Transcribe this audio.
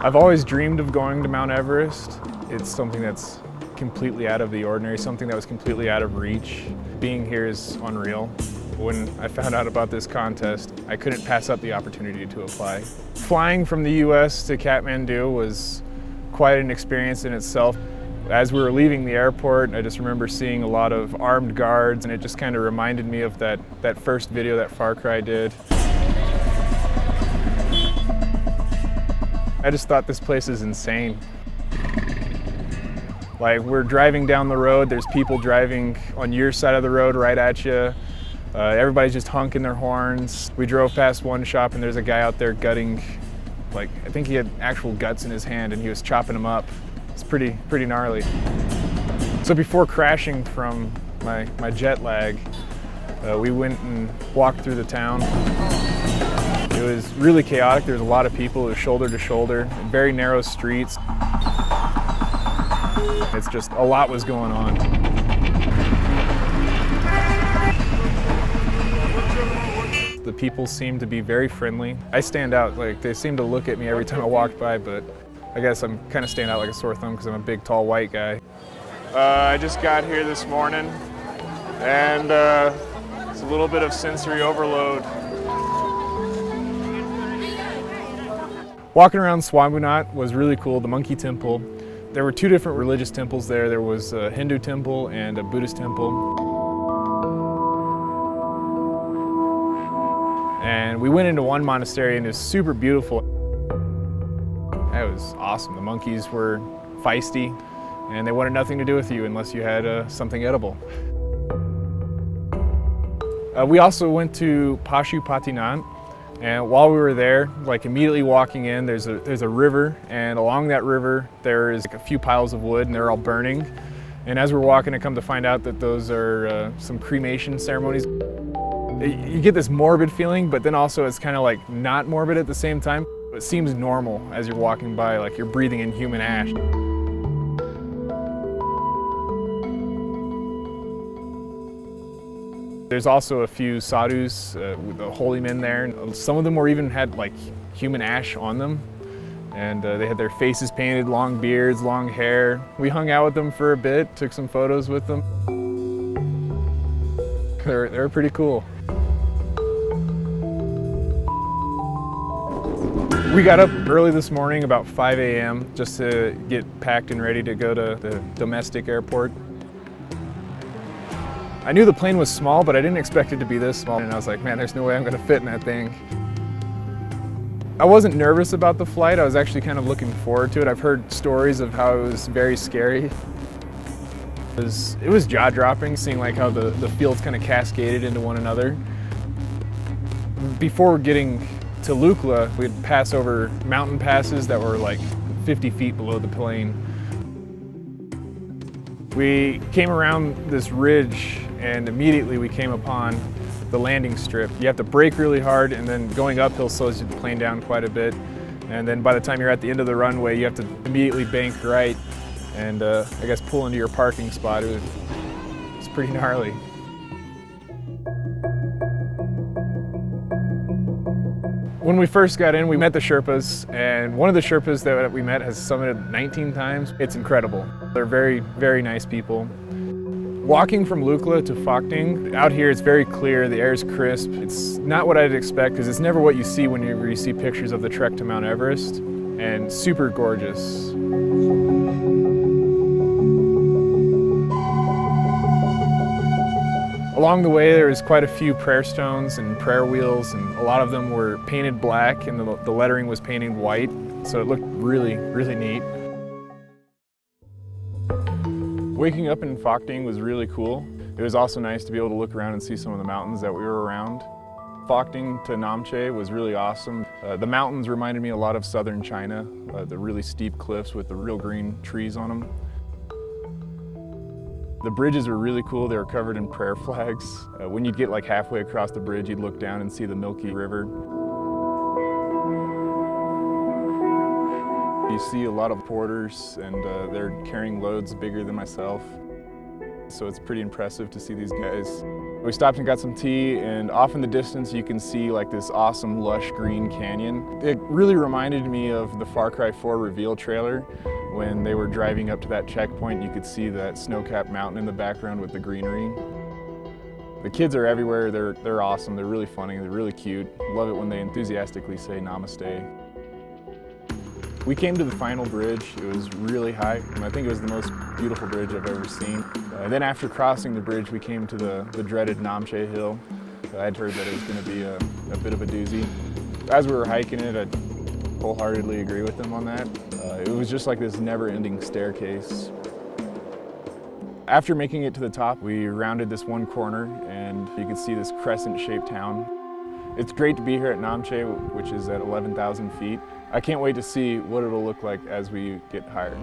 I've always dreamed of going to Mount Everest. It's something that's completely out of the ordinary, something that was completely out of reach. Being here is unreal. When I found out about this contest, I couldn't pass up the opportunity to apply. Flying from the US to Kathmandu was quite an experience in itself. As we were leaving the airport, I just remember seeing a lot of armed guards, and it just kind of reminded me of that first video that Far Cry did. I just thought this place is insane. Like, we're driving down the road, there's people driving on your side of the road right at you. Everybody's just honking their horns. We drove past one shop and there's a guy out there gutting, like, I think he had actual guts in his hand and he was chopping them up. It's pretty gnarly. So before crashing from my jet lag, we went and walked through the town. It was really chaotic. There was a lot of people. It was shoulder to shoulder, very narrow streets. It's just a lot was going on. The people seemed to be very friendly. I stand out, like they seem to look at me every time I walk by, but I guess I'm kind of stand out like a sore thumb because I'm a big, tall, white guy. I just got here this morning, and it's a little bit of sensory overload. Walking around Swambunat was really cool, the monkey temple. There were two different religious temples there. There was a Hindu temple and a Buddhist temple. And we went into one monastery and it was super beautiful. It was awesome. The monkeys were feisty and they wanted nothing to do with you unless you had something edible. We also went to Pashupati Nan. And while we were there, like immediately walking in, there's a river, and along that river there is like a few piles of wood and they're all burning. And as we're walking, I come to find out that those are some cremation ceremonies. You get this morbid feeling, but then also it's kind of like not morbid at the same time. It seems normal as you're walking by, like you're breathing in human ash. There's also a few sadhus, the holy men there. Some of them even had like human ash on them. And they had their faces painted, long beards, long hair. We hung out with them for a bit, took some photos with them. They're pretty cool. We got up early this morning, about 5 a.m., just to get packed and ready to go to the domestic airport. I knew the plane was small, but I didn't expect it to be this small. And I was like, man, there's no way I'm gonna fit in that thing. I wasn't nervous about the flight. I was actually kind of looking forward to it. I've heard stories of how it was very scary. It was jaw-dropping, seeing like how the fields kind of cascaded into one another. Before getting to Lukla, we'd pass over mountain passes that were like 50 feet below the plane. We came around this ridge and immediately we came upon the landing strip. You have to brake really hard, and then going uphill slows the plane down quite a bit. And then by the time you're at the end of the runway, you have to immediately bank right and I guess pull into your parking spot. It's pretty gnarly. When we first got in, we met the Sherpas, and one of the Sherpas that we met has summited 19 times. It's incredible. They're very, very nice people. Walking from Lukla to Phokting, out here it's very clear, the air is crisp. It's not what I'd expect, because it's never what you see whenever you see pictures of the trek to Mount Everest, and super gorgeous. Along the way, there was quite a few prayer stones and prayer wheels, and a lot of them were painted black and the lettering was painted white, so it looked really, really neat. Waking up in Phokting was really cool. It was also nice to be able to look around and see some of the mountains that we were around. Phokting to Namche was really awesome. The mountains reminded me a lot of southern China, the really steep cliffs with the real green trees on them. The bridges were really cool. They were covered in prayer flags. When you'd get like halfway across the bridge, you'd look down and see the Milky River. You see a lot of porters, and they're carrying loads bigger than myself. So it's pretty impressive to see these guys. We stopped and got some tea, and off in the distance you can see like this awesome lush green canyon. It really reminded me of the Far Cry 4 reveal trailer. When they were driving up to that checkpoint, you could see that snow-capped mountain in the background with the greenery. The kids are everywhere. They're awesome. They're really funny. They're really cute. Love it when they enthusiastically say namaste. We came to the final bridge. It was really high, and I think it was the most beautiful bridge I've ever seen. Then after crossing the bridge, we came to the dreaded Namche Hill. I'd heard that it was going to be a bit of a doozy. As we were hiking it, I wholeheartedly agree with them on that. It was just like this never-ending staircase. After making it to the top, we rounded this one corner, and you could see this crescent-shaped town. It's great to be here at Namche, which is at 11,000 feet. I can't wait to see what it'll look like as we get higher.